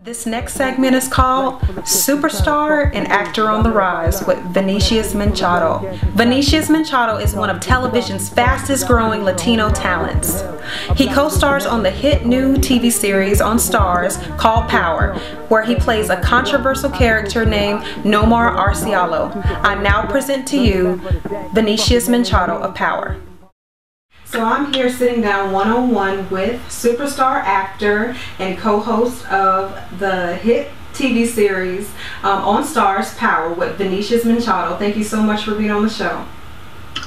This next segment is called Superstar and Actor on the Rise with Vinicius Machado. Vinicius Machado is one of television's fastest growing Latino talents. He co-stars on the hit new TV series on Starz called Power, where he plays a controversial character named Nomar Arcialo. I now present to you Vinicius Machado of Power. So I'm here sitting down one-on-one with superstar actor and co-host of the hit TV series on Starz, Power, with Vinicius Machado. Thank you so much for being on the show.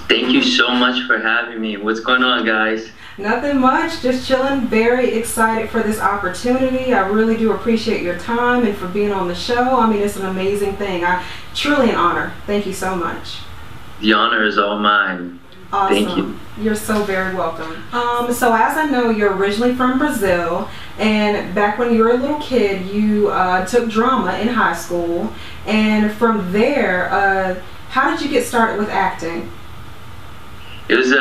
Thank you so much for having me. What's going on, guys? Nothing much, just chilling. Very excited for this opportunity. I really do appreciate your time and for being on the show. I mean, it's an amazing thing. Truly an honor. Thank you so much. The honor is all mine. Awesome. Thank you. You're so very welcome. So as I know, you're originally from Brazil, and back when you were a little kid, you took drama in high school, and from there, how did you get started with acting? It was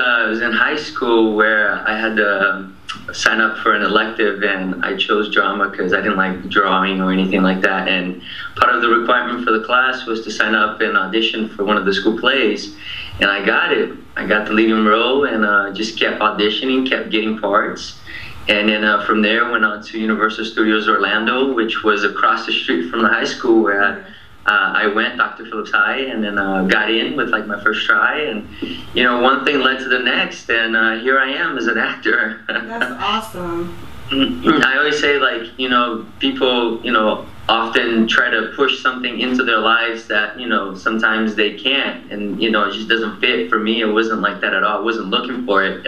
in high school where I had to sign up for an elective, and I chose drama because I didn't like drawing or anything like that, and part of the requirement for the class was to sign up and audition for one of the school plays, and I got it. I got the leading role, and just kept auditioning, kept getting parts, and then from there went on to Universal Studios Orlando, which was across the street from the high school where I went, Dr. Phillips High, and then got in with like my first try, and you know, one thing led to the next, and here I am as an actor. That's awesome. I always say, like, you know, people, you know, often try to push something into their lives that, you know, sometimes they can't, and you know, it just doesn't fit. For me, it wasn't like that at all. I wasn't looking for it.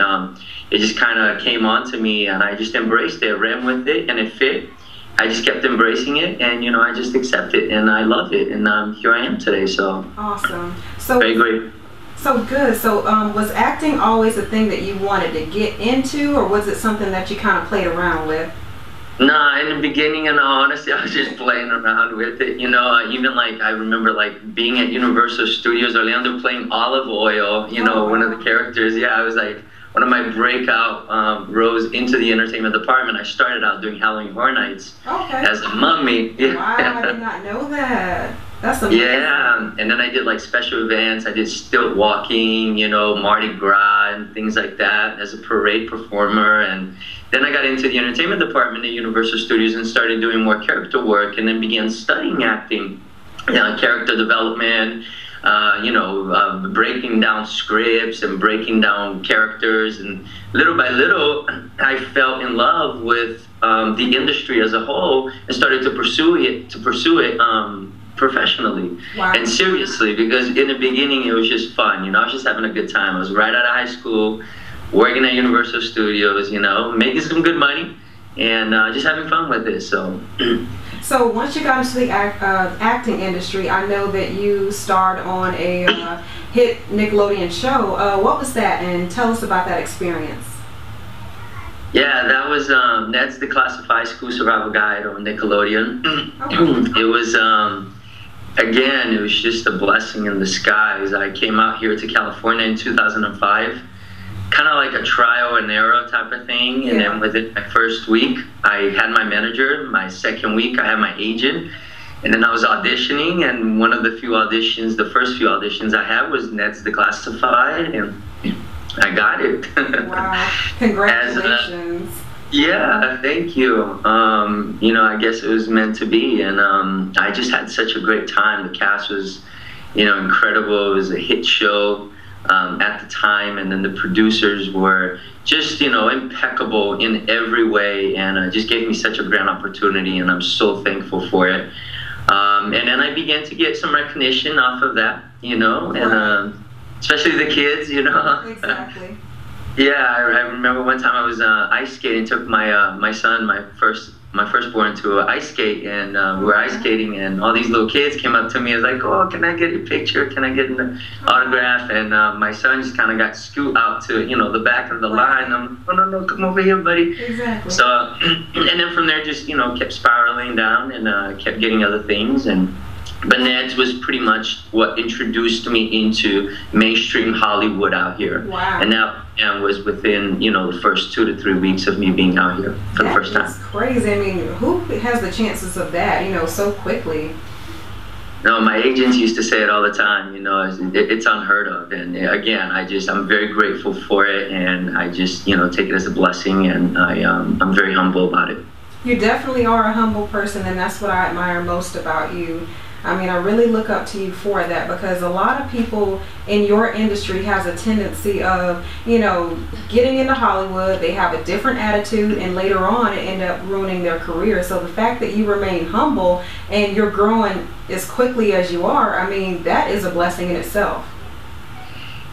It just kind of came on to me, and I just embraced it, ran with it, and it fit. I just kept embracing it, and you know, I just accept it, and I love it, and here I am today. So awesome. So very great. So good. So was acting always a thing that you wanted to get into, or was it something that you kind of played around with? Nah, in the beginning, and honestly, I was just playing around with it. You know, even like I remember like being at Universal Studios Orlando playing Olive Oil. You know, one of the characters. Yeah, I was like one of my breakout roles into the entertainment department. I started out doing Halloween Horror Nights as a mummy. Yeah. Wow, I did not know that. That's amazing. Yeah, and then I did like special events. I did stilt walking, you know, Mardi Gras and things like that as a parade performer. And then I got into the entertainment department at Universal Studios and started doing more character work, and then began studying acting, character development, you know, breaking down scripts and breaking down characters. And little by little, I fell in love with the industry as a whole and started to pursue it professionally and seriously, because in the beginning it was just fun. You know, I was just having a good time. I was right out of high school, working at Universal Studios, you know, making some good money, and just having fun with it. So so once you got into the acting industry, I know that you starred on a hit Nickelodeon show. What was that, and tell us about that experience? Yeah, that was that's the Classified School Survival Guide on Nickelodeon. It was again, it was just a blessing in disguise. I came out here to California in 2005, kind of like a trial and error type of thing. And then within my first week, I had my manager. My second week, I had my agent. And then I was auditioning, and one of the few auditions, the first few auditions I had was Ned's Declassified, and I got it. Wow, congratulations. Yeah, thank you. You know, I guess it was meant to be, and I just had such a great time. The cast was, you know, incredible. It was a hit show at the time, and then the producers were just, you know, impeccable in every way, and just gave me such a grand opportunity, and I'm so thankful for it. And then I began to get some recognition off of that, you know, and especially the kids, you know. Exactly. Yeah, I remember one time I was ice skating, took my son, my firstborn, to an ice skate, and we were ice skating, and all these little kids came up to me and was like, "Oh, can I get a picture? Can I get an autograph?" And my son just kind of got scoot out to, you know, the back of the line. I'm like, no, come over here, buddy. Exactly. So, and then from there, just, you know, kept spiraling down, and kept getting other things, and But Ned's was pretty much what introduced me into mainstream Hollywood out here. Wow. And that was within, the first 2 to 3 weeks of me being out here for the first time. That's crazy. I mean, who has the chances of that, so quickly? No, my agents used to say it all the time, it's unheard of. And again, I'm very grateful for it, and I just, take it as a blessing, and I'm very humble about it. You definitely are a humble person, and that's what I admire most about you. I mean, I really look up to you for that, because a lot of people in your industry has a tendency of, getting into Hollywood, they have a different attitude, and later on it end up ruining their career. So the fact that you remain humble and you're growing as quickly as you are, I mean, that is a blessing in itself.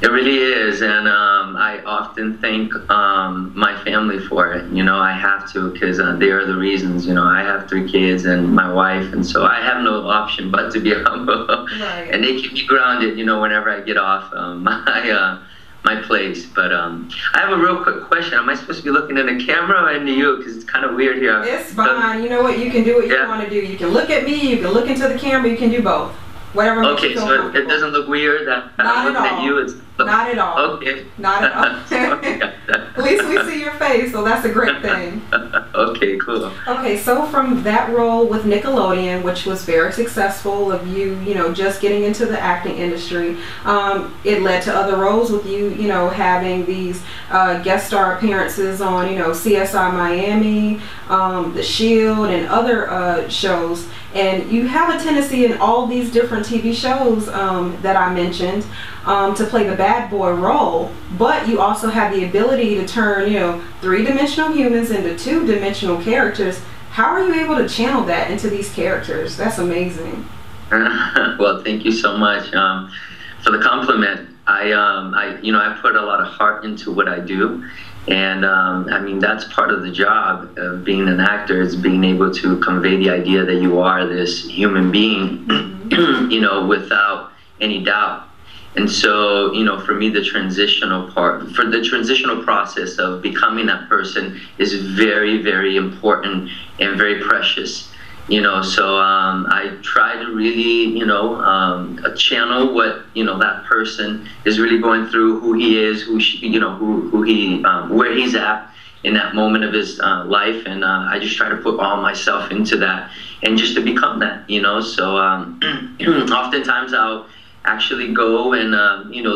It really is, and I often thank my family for it. I have to, because they are the reasons. I have 3 kids and my wife, and so I have no option but to be humble. Right. And they keep me grounded, whenever I get off my place. But I have a real quick question. Am I supposed to be looking in the camera or into you? Because it's kind of weird here. It's fine. You know what? You can do what you want to do. You can look at me. You can look into the camera. You can do both. Whatever makes you feel comfortable. So it doesn't look weird that I'm looking at you? Not at all. Okay. Not at all. At least we see your face, so that's a great thing. Okay, cool. Okay, so from that role with Nickelodeon, which was very successful of you, just getting into the acting industry, it led to other roles with you, having these guest star appearances on, CSI Miami, The Shield, and other shows. And you have a tendency in all these different TV shows that I mentioned to play the bad boy role, but you also have the ability to turn, 3-dimensional humans into 2-dimensional characters. How are you able to channel that into these characters? That's amazing. Well, thank you so much for the compliment. I put a lot of heart into what I do. And I mean, that's part of the job of being an actor, is being able to convey the idea that you are this human being, without any doubt. And so, for me, the transitional process of becoming that person is very, very important and very precious. So I try to really, channel what, that person is really going through, who he is, where he's at in that moment of his life. And I just try to put all myself into that and just to become that, So oftentimes I'll actually go and,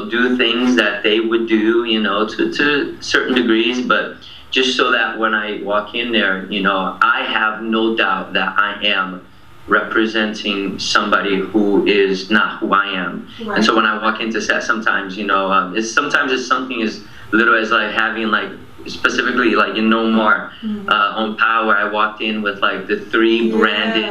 do things that they would do, to certain degrees, but just so that when I walk in there, I have no doubt that I am representing somebody who is not who I am. Right. And so when I walk into set, sometimes, it's something as little as like having specifically No More on Power. I walked in with the 3 branded,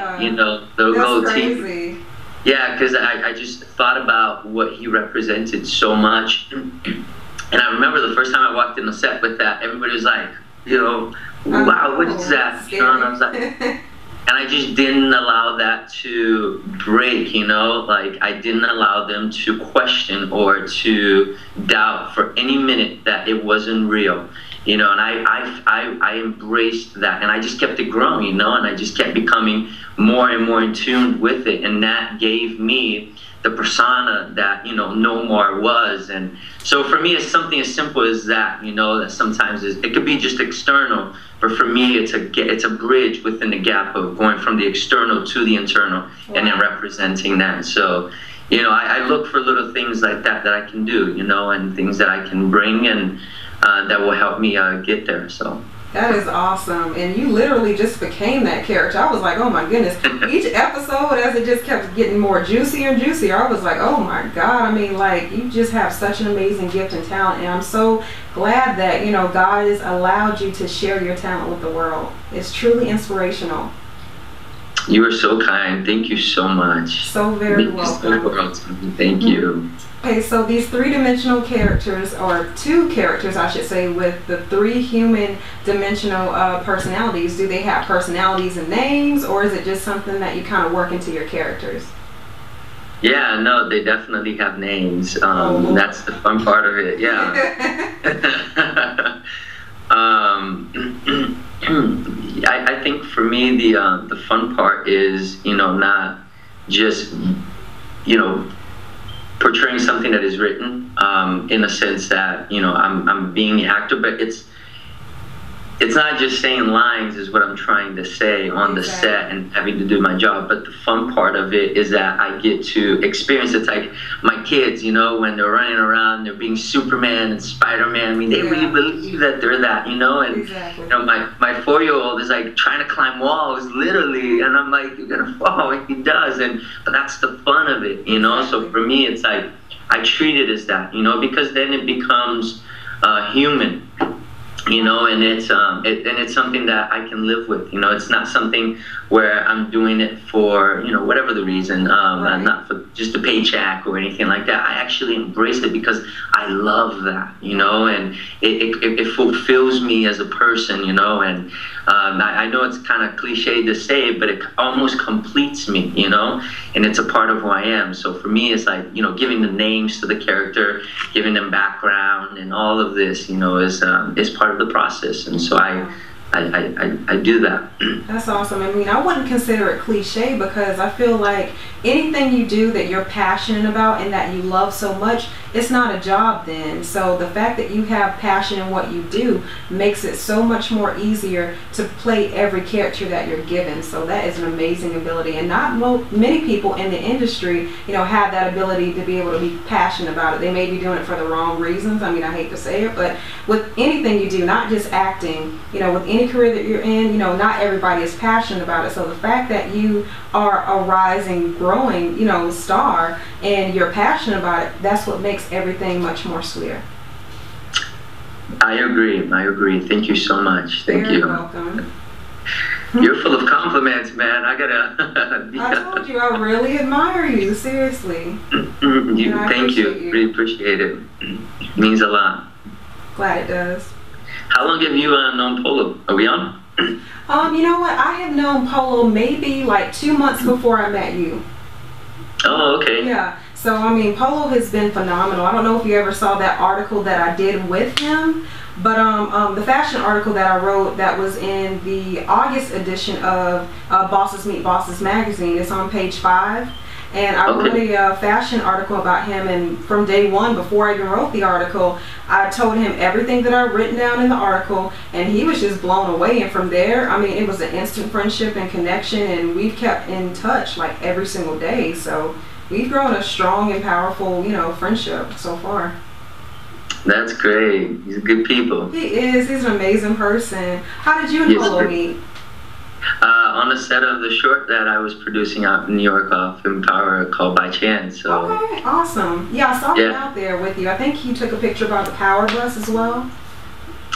the logo team. Yeah, because I just thought about what he represented so much. And I remember the first time I walked in the set with that, everybody was like, wow, what is that? And I was like, and I just didn't allow that to break, I didn't allow them to question or to doubt for any minute that it wasn't real, and I embraced that, and I just kept it growing, and I just kept becoming more and more in tune with it, and that gave me the persona that No More was. And so for me, it's something as simple as that, that sometimes it could be just external, but for me it's a bridge within the gap of going from the external to the internal. Wow. And then representing that. So I look for little things like that I can do, and things that I can bring and that will help me get there. So that is awesome. And you literally just became that character. I was like, oh my goodness. Each episode, as it just kept getting more juicier and juicier, I was like, oh my God. I mean, you just have such an amazing gift and talent. And I'm so glad that, God has allowed you to share your talent with the world. It's truly inspirational. You are so kind. Thank you so much. So very welcome. Thank you. Okay, so these 3-dimensional characters, or 2 characters, I should say, with the 3 human dimensional personalities, do they have personalities and names, or is it just something that you kind of work into your characters? Yeah, no, they definitely have names. That's the fun part of it. Yeah. I think for me the fun part is not just, you know, portraying something that is written, in a sense that, you know, I'm being the actor, but it's not just saying lines is what I'm trying to say on the set and having to do my job, but the fun part of it is that I get to experience. It's like my kids, you know, when they're running around, they're being Superman and Spider-Man. I mean, they really believe that they're that, you know, and you know, my 4-year-old is like trying to climb walls, literally, and I'm like, you're gonna fall, and he does, but that's the fun of it, you know. So for me, it's like I treat it as that, you know, because then it becomes human. You know, and it's something that I can live with. You know, it's not something where I'm doing it for, you know, whatever the reason, not for just a paycheck or anything like that. I actually embrace it because I love that, you know, and it fulfills me as a person, you know, and I know it's kind of cliche to say, but it almost completes me, you know, and it's a part of who I am. So for me, it's like, you know, giving the names to the character, giving them background, and all of this, you know, is part of the process. And so I do that. That's awesome. I mean, I wouldn't consider it cliche because I feel like anything you do that you're passionate about and that you love so much, it's not a job then. So the fact that you have passion in what you do makes it so much more easier to play every character that you're given. So that is an amazing ability, and not many people in the industry, you know, have that ability to be able to be passionate about it. They may be doing it for the wrong reasons. I mean, I hate to say it, but with anything you do, not just acting, you know, with any career that you're in, you know, not everybody is passionate about it. So the fact that you are a rising, growing, you know, star and you're passionate about it, that's what makes everything much more sweeter. I agree. Thank you so much. Thank you. You're welcome. You're full of compliments, man. I gotta. I told you, I really admire you. Seriously. Thank you. Really appreciate it. It means a lot. Glad it does. How long have you known Polo? Are we on? You know what? I have known Polo maybe like 2 months before I met you. Oh, okay. Yeah. So, I mean, Polo has been phenomenal. I don't know if you ever saw that article that I did with him, but the fashion article that I wrote that was in the August edition of Bosses Meet Bosses magazine, it's on page 5. And I wrote a fashion article about him, and from day one, before I even wrote the article, I told him everything that I'd written down in the article, and he was just blown away. And from there, I mean, it was an instant friendship and connection, and we've kept in touch like every single day. So we've grown a strong and powerful, you know, friendship so far. That's great. He's good people. He is. He's an amazing person. How did you and Polo meet? On the set of the short that I was producing out in New York off Empower called By Chance. So. Okay, awesome. Yeah, I saw him out there with you. I think he took a picture about the Power Bus as well.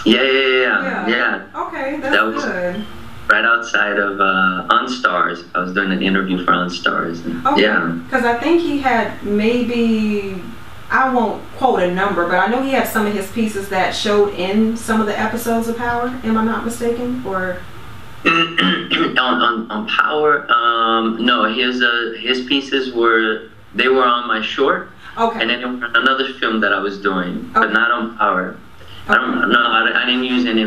Yeah. Okay, that's good. Right outside of on Starz. I was doing an interview for on Starz. Okay. Yeah. Because I think he had maybe, I won't quote a number, but I know he had some of his pieces that showed in some of the episodes of Power. Am I not mistaken? Or on Power, no. His pieces were on my short. Okay. And then another film that I was doing, but not on Power. I didn't use any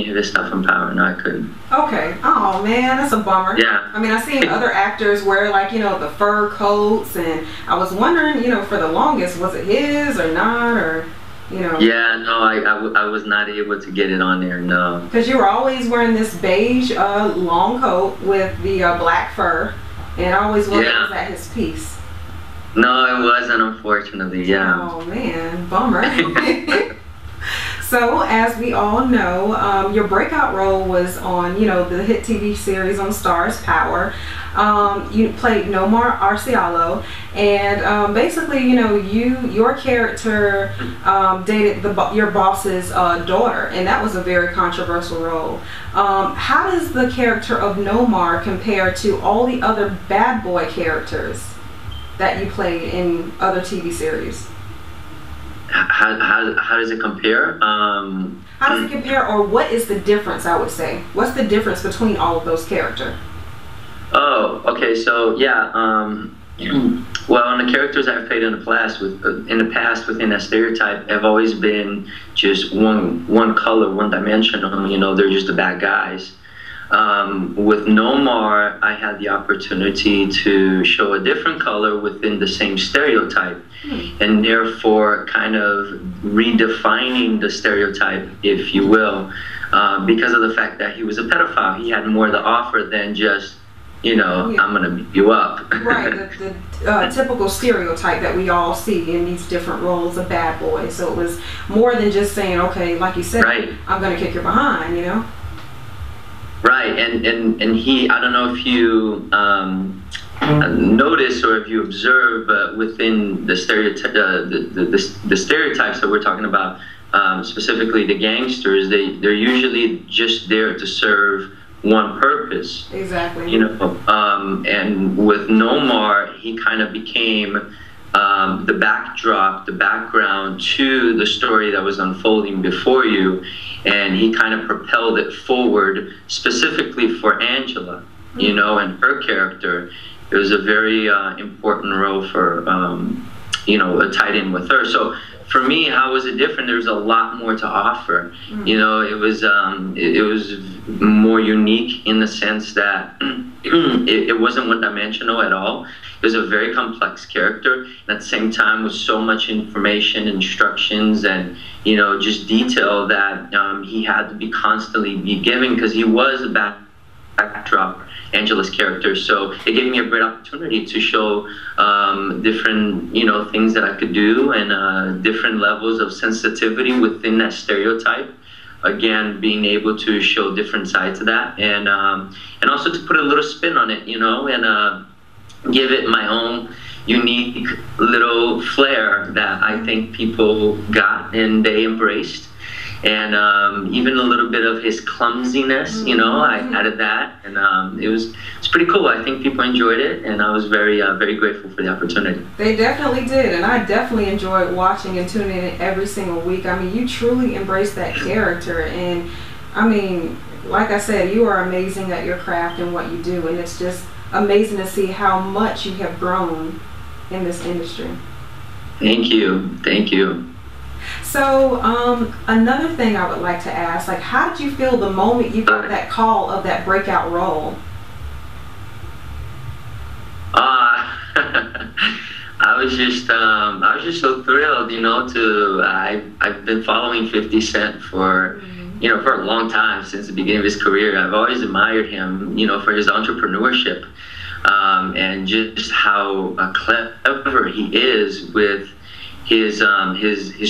of his stuff on Power. No, I couldn't. Okay. Oh man, that's a bummer. Yeah. I mean, I've seen other actors wear, like, you know, the fur coats, and I was wondering, you know, for the longest, was it his or not, or, you know? Yeah, no, I was not able to get it on there, no. Because you were always wearing this beige long coat with the black fur, and I always wondered, was that his piece? No, it wasn't, unfortunately, yeah. Oh man, bummer. So, as we all know, your breakout role was on, you know, the hit TV series on Starz, Power. You played Nomar Arcialo, and basically, you know, your character dated your boss's daughter, and that was a very controversial role. How does the character of Nomar compare to all the other bad boy characters that you played in other TV series? How does it compare? How does it compare, or what is the difference, I would say? What's the difference between all of those characters? Oh, okay, so yeah, well, on the characters I've played in the past within that stereotype have always been just one color, one dimensional, you know, they're just the bad guys. With Nomar, I had the opportunity to show a different color within the same stereotype, and therefore kind of redefining the stereotype, if you will, because of the fact that he was a pedophile. He had more to offer than just, you know, I'm gonna beat you up. Right, the typical stereotype that we all see in these different roles of bad boy. So it was more than just saying, okay, like you said, right, I'm gonna kick your behind, you know? Right, and he, I don't know if you notice or if you observe, but within the the stereotypes that we're talking about, specifically the gangsters, they're usually just there to serve one purpose. Exactly. You know, and with Nomar, he kind of became the backdrop, the background to the story that was unfolding before you, and he kind of propelled it forward specifically for Angela, you know, and her character. It was a very important role for, you know, tied in with her. So for me, how was it different? There's a lot more to offer. You know, it was more unique in the sense that it wasn't one-dimensional at all. It was a very complex character, and at the same time with so much information, instructions, and, you know, just detail that he had to be constantly be giving, because he was a backdrop, Angela's character. So it gave me a great opportunity to show different, you know, things that I could do, and different levels of sensitivity within that stereotype. Again, being able to show different sides of that, and also to put a little spin on it, you know, and give it my own unique little flair that I think people got and they embraced. And even a little bit of his clumsiness, you know, I added that, and it's pretty cool. I think people enjoyed it, and I was very very grateful for the opportunity. They definitely did, and I definitely enjoyed watching and tuning in every single week. I mean, you truly embrace that character, and I mean, like I said, you are amazing at your craft and what you do, and it's just amazing to see how much you have grown in this industry. Thank you, thank you. So another thing I would like to ask, like, how did you feel the moment you got that call of that breakout role? I was just so thrilled, you know. I've been following 50 Cent for, you know, for a long time, since the beginning of his career. I've always admired him, you know, for his entrepreneurship, and just how clever he is with his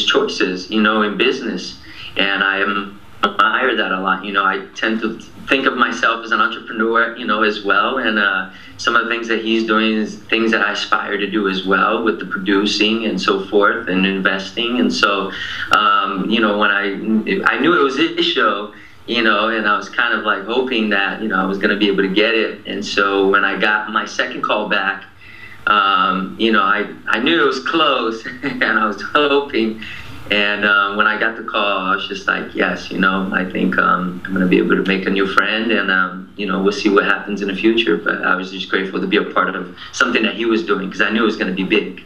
choices, you know, in business. And I admire that a lot. You know, I tend to think of myself as an entrepreneur, you know, as well. And some of the things that he's doing is things that I aspire to do as well, with the producing and so forth, and investing. And so, you know, when I knew it was his show, you know, and I was kind of like hoping that, you know, I was going to be able to get it. And so when I got my second call back, you know, I knew it was close, and I was hoping. And when I got the call, I was just like, yes, you know, I think I'm going to be able to make a new friend, and, you know, we'll see what happens in the future. But I was just grateful to be a part of something that he was doing, because I knew it was going to be big.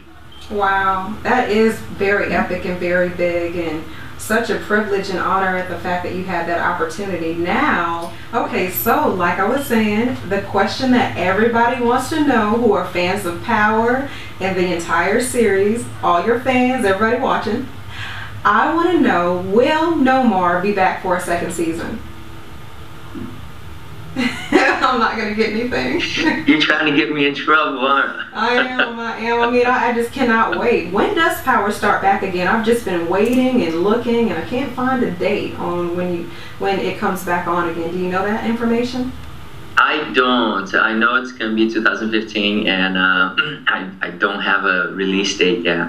Wow, that is very epic and very big, and such a privilege and honor at the fact that you had that opportunity. Now, okay, so like I was saying, the question that everybody wants to know who are fans of Power and the entire series, all your fans, everybody watching, I want to know, will Nomar be back for a second season? I'm not going to get anything. You're trying to get me in trouble, aren't you? I am. I mean, I just cannot wait. When does Power start back again? I've just been waiting and looking, and I can't find a date on when it comes back on again. Do you know that information? I don't. I know it's going to be 2015, and I don't have a release date yet.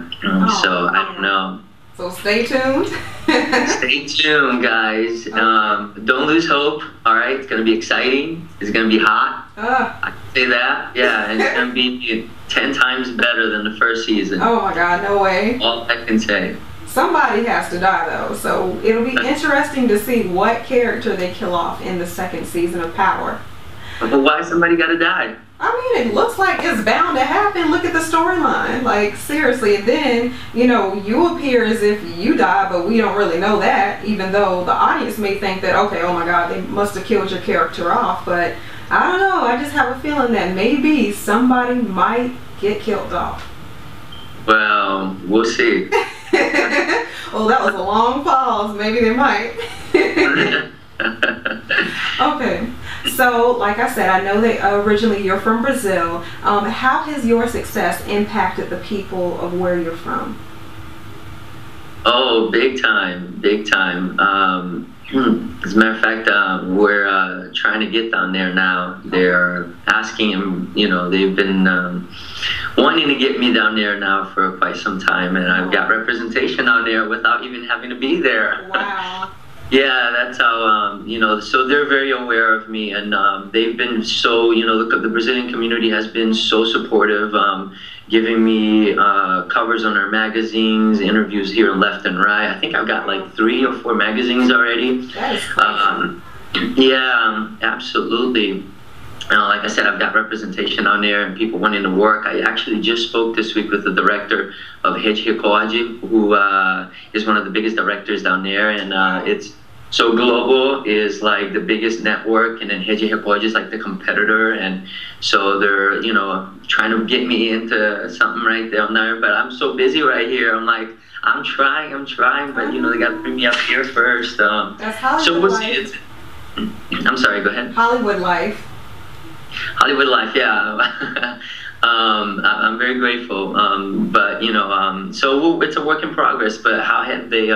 So I don't know. So stay tuned. Stay tuned, guys. Don't lose hope. All right, it's gonna be exciting. It's gonna be hot. I can say that. Yeah, and it's gonna be 10 times better than the first season. Oh my God, no way. All I can say. Somebody has to die though, so it'll be interesting to see what character they kill off in the second season of Power. But why somebody gotta die? I mean, it looks like it's bound to happen. Look at the storyline. Like, seriously. And then, you know, you appear as if you die, but we don't really know that, even though the audience may think that, okay, oh my God, they must have killed your character off. But I don't know. I just have a feeling that maybe somebody might get killed off. Well, we'll see. Well, that was a long pause. Maybe they might. Okay. So, like I said, I know that originally you're from Brazil. How has your success impacted the people of where you're from? Oh, big time, big time. As a matter of fact, we're trying to get down there now. They're asking him, you know, they've been wanting to get me down there now for quite some time, and I've got representation down there without even having to be there. Wow. Yeah, that's how, you know, so they're very aware of me, and they've been so, you know, the Brazilian community has been so supportive, giving me covers on their magazines, interviews here left and right. I think I've got like 3 or 4 magazines already. That is crazy. Yeah, absolutely. Like I said, I've got representation on there and people wanting to work. I actually just spoke this week with the director of Rede, who is one of the biggest directors down there, and it's so Global is like the biggest network, and then Rede is like the competitor, and so they're, you know, trying to get me into something right down there. But I'm so busy right here. I'm like, I'm trying, but you know, they got to bring me up here first. That's Hollywood so we'll life. see. I'm sorry. Go ahead. Hollywood life. Hollywood life, yeah. I'm very grateful, but you know, so it's a work in progress. But how have they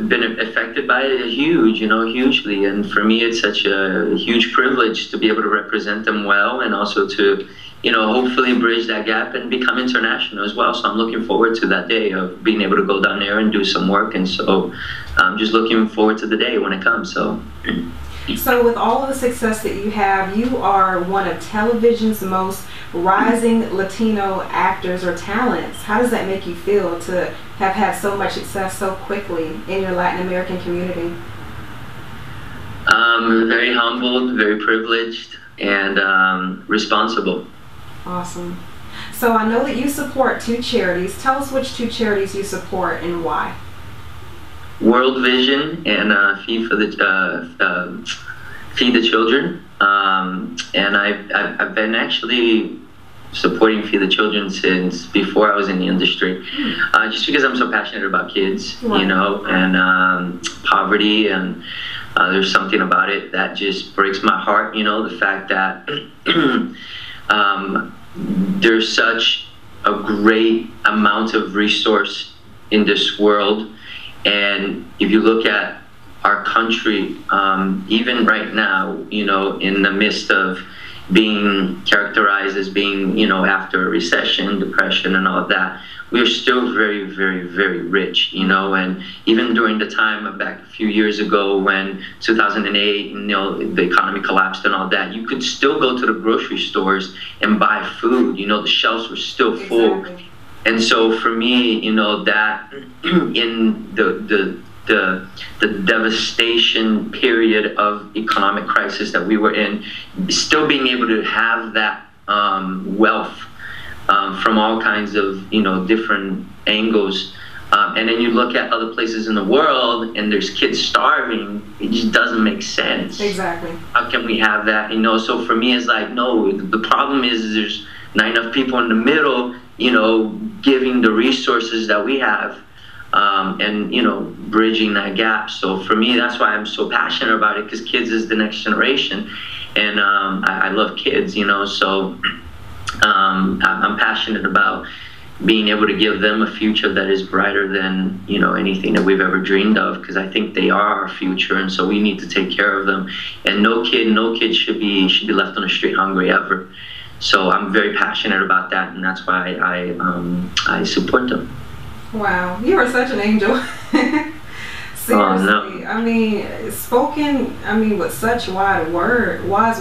been affected by it? Huge, you know, hugely. And for me, it's such a huge privilege to be able to represent them well, and also to, you know, hopefully bridge that gap and become international as well. So I'm looking forward to that day of being able to go down there and do some work. And so I'm just looking forward to the day when it comes. So. So with all of the success that you have, you are one of television's most rising Latino actors or talents. How does that make you feel to have had so much success so quickly in your Latin American community? Very humbled, very privileged, and responsible. Awesome. So I know that you support 2 charities. Tell us which 2 charities you support and why. World Vision and Feed the Children, and I've been actually supporting Feed the Children since before I was in the industry, just because I'm so passionate about kids, you know, and poverty, and there's something about it that just breaks my heart, you know, the fact that there's such a great amount of resource in this world. And if you look at our country, even right now, you know, in the midst of being characterized as being, you know, after a recession, depression, and all of that, we're still very, very, very rich, you know. And even during the time back a few years ago when 2008, you know, the economy collapsed and all that, you could still go to the grocery stores and buy food. You know, the shelves were still full. Exactly. And so for me, you know, that in the devastation period of economic crisis that we were in, still being able to have that wealth from all kinds of, you know, different angles. And then you look at other places in the world and there's kids starving, it just doesn't make sense. Exactly. How can we have that? You know, so for me, it's like, no, the problem is there's not enough people in the middle, you know, giving the resources that we have, and, you know, bridging that gap. So for me, that's why I'm so passionate about it, because kids is the next generation, and I love kids, you know, so I'm passionate about being able to give them a future that is brighter than, you know, anything that we've ever dreamed of, because I think they are our future, and so we need to take care of them. And no kid should be left on the street hungry ever. So I'm very passionate about that, and that's why I support them. Wow, you are such an angel. Seriously, oh, no. I mean, spoken, I mean, with such wise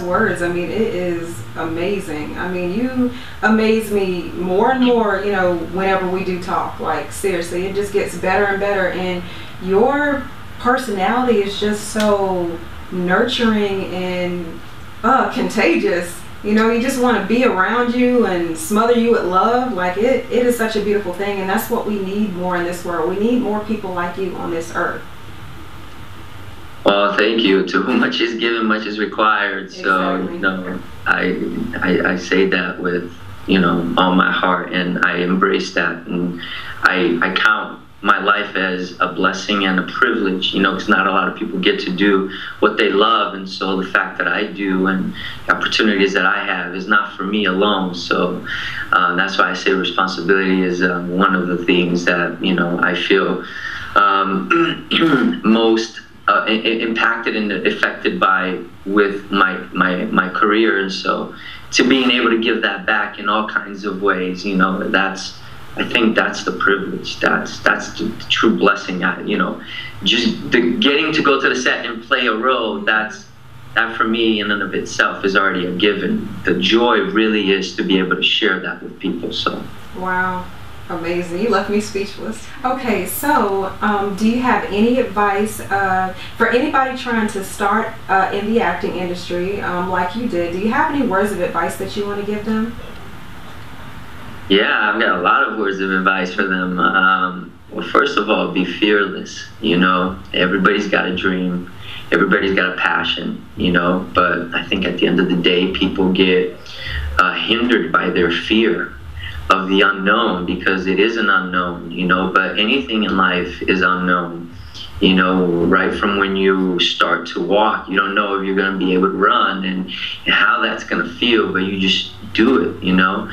words. I mean, it is amazing. I mean, you amaze me more and more, you know, whenever we do talk. Like, seriously, it just gets better and better, and your personality is just so nurturing and contagious. You know, you just want to be around you and smother you with love. Like, it is such a beautiful thing, and that's what we need more in this world. We need more people like you on this earth. Well, thank you. To whom much is given, much is required. So, Exactly. you know, I say that with, you know, all my heart, and I embrace that, and I count my life as a blessing and a privilege, you know, because not a lot of people get to do what they love, and so the fact that I do and the opportunities that I have is not for me alone. So that's why I say responsibility is one of the things that, you know, I feel most impacted and affected by with my career. And so to being able to give that back in all kinds of ways, you know, I think that's the privilege. That's the true blessing. You know, just getting to go to the set and play a role. That for me in and of itself is already a given. The joy really is to be able to share that with people. So. Wow, amazing! You left me speechless. Okay, so do you have any advice for anybody trying to start in the acting industry, like you did? Do you have any words of advice that you want to give them? Yeah, I've got a lot of words of advice for them. Well, first of all, be fearless. You know, everybody's got a dream. Everybody's got a passion, you know, but I think at the end of the day, people get hindered by their fear of the unknown, because it is an unknown, you know, but anything in life is unknown. You know, right from when you start to walk, you don't know if you're going to be able to run and how that's going to feel, but you just do it, you know.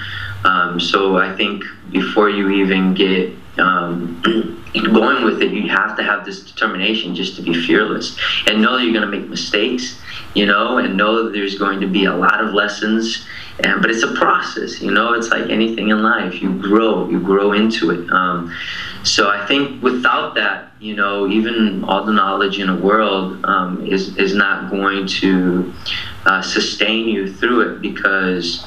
So I think before you even get going with it, you have to have this determination just to be fearless and know that you're going to make mistakes, you know, and know that there's going to be a lot of lessons. But it's a process, you know. It's like anything in life. You grow into it. So I think without that, you know, even all the knowledge in the world is not going to sustain you through it, because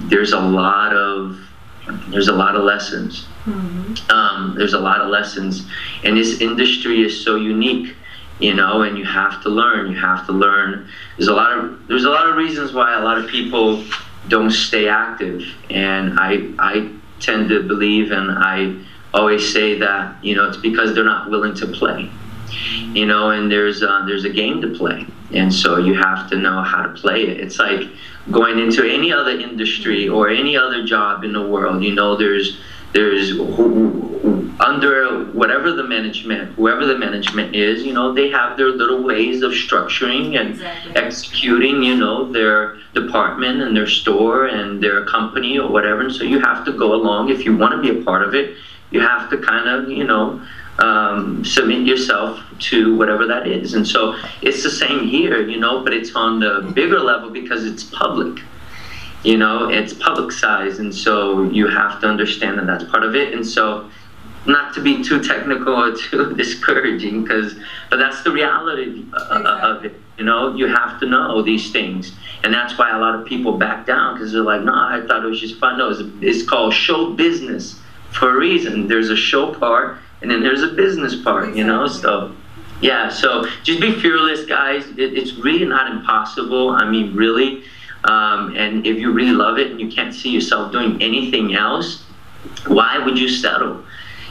there's a lot of lessons. Mm-hmm. There's a lot of lessons, and this industry is so unique, you know, and you have to learn. There's a lot of reasons why a lot of people don't stay active, and I tend to believe, and I always say that, you know, it's because they're not willing to play, you know, and there's a game to play, and so you have to know how to play it. It's like going into any other industry or any other job in the world, you know, there's under whoever the management is, you know, they have their little ways of structuring and executing, you know, their department and their store and their company or whatever. And so you have to go along. If you want to be a part of it, you have to kind of, you know, submit yourself to whatever that is. And so it's the same here, you know, but it's on the bigger level because it's public. You know, it's public size, and so you have to understand that that's part of it. And so, not to be too technical or too discouraging, but that's the reality of it. You know, you have to know these things, and that's why a lot of people back down, because they're like, "No, I thought it was just fun." No, it's called show business for a reason. There's a show part, and then there's a business part. You know, so yeah. So just be fearless, guys. It's really not impossible. I mean, really. And if you really love it and you can't see yourself doing anything else, why would you settle?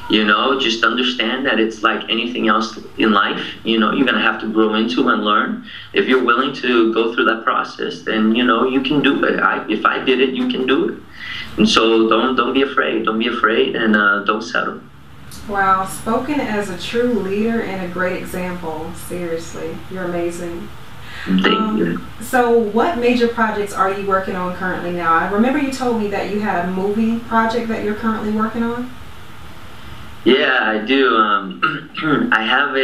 You know, just understand that it's like anything else in life. You know, you're going to have to grow into and learn. If you're willing to go through that process, then, you know, you can do it. If I did it, you can do it. And so don't be afraid. Don't be afraid, and don't settle. Wow, spoken as a true leader and a great example. Seriously, you're amazing. Thank you. So what major projects are you working on currently now? I remember you told me that you had a movie project that you're currently working on. Yeah, I do. I have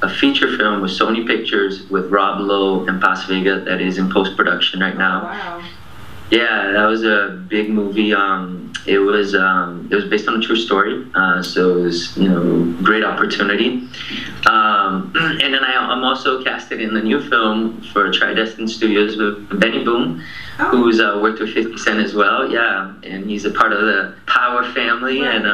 a feature film with Sony Pictures with Rob Lowe and Paz Vega that is in post-production right now. Oh, wow. Yeah, that was a big movie. It was based on a true story, so it was, you know, great opportunity. And then I'm also casted in the new film for Tridestin Studios with Benny Boom, who's worked with 50 Cent as well. Yeah, and he's a part of the Power family, and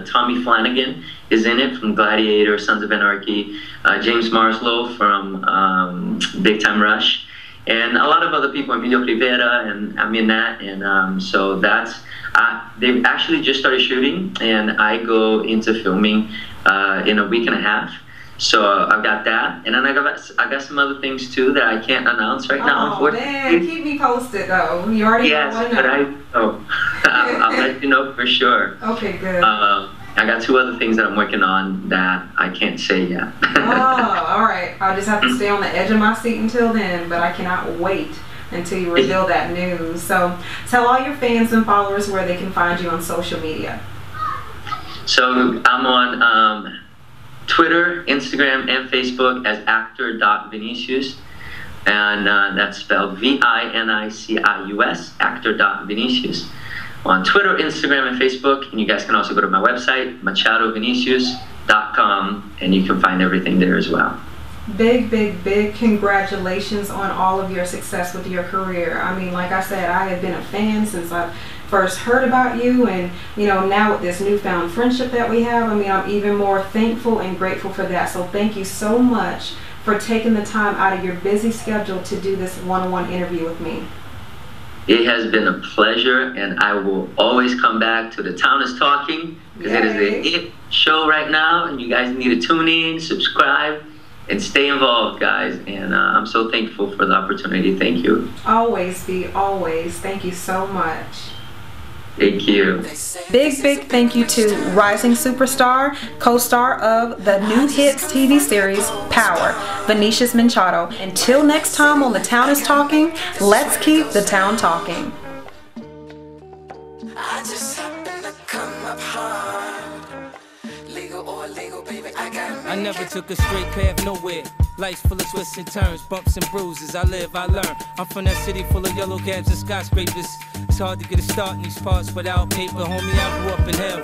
Tommy Flanagan is in it from Gladiator, Sons of Anarchy, James Marslow from Big Time Rush, and a lot of other people, Emilio Rivera, and I'm in that, and so that's, they've actually just started shooting, and I go into filming in a week and a half. So I've got that, and then I got some other things too that I can't announce right now. Oh man, keep me posted though. You already yes, know. But I'll let you know for sure. Okay, good. I got 2 other things that I'm working on that I can't say yet. Oh, all right. I'll just have to stay on the edge of my seat until then, but I cannot wait until you reveal that news. So tell all your fans and followers where they can find you on social media. So I'm on Twitter, Instagram, and Facebook as actor.vinicius, and that's spelled Vinicius, actor.vinicius. On Twitter, Instagram, and Facebook, and you guys can also go to my website, machadovinicius.com, and you can find everything there as well. Big, big, big congratulations on all of your success with your career. I mean, like I said, I have been a fan since I first heard about you, and you know, now with this newfound friendship that we have, I mean, I'm even more thankful and grateful for that. So thank you so much for taking the time out of your busy schedule to do this one-on-one interview with me. It has been a pleasure, and I will always come back to The Town is Talking, because it is the hit show right now, and you guys need to tune in, subscribe, and stay involved, guys. And I'm so thankful for the opportunity. Thank you. Always be, always. Thank you so much. Thank you. Big, big thank you to rising superstar, co-star of the new hits TV series Power, Vinicius Machado. Until next time on The Town is Talking, let's keep the town talking. I just happen to come up hard. Legal or illegal, baby, I never took a straight path nowhere. Life's full of twists and turns, bumps and bruises. I live, I learn. I'm from that city full of yellow cabs and skyscrapers. It's hard to get a start in these parts without paper, homie. I grew up in hell.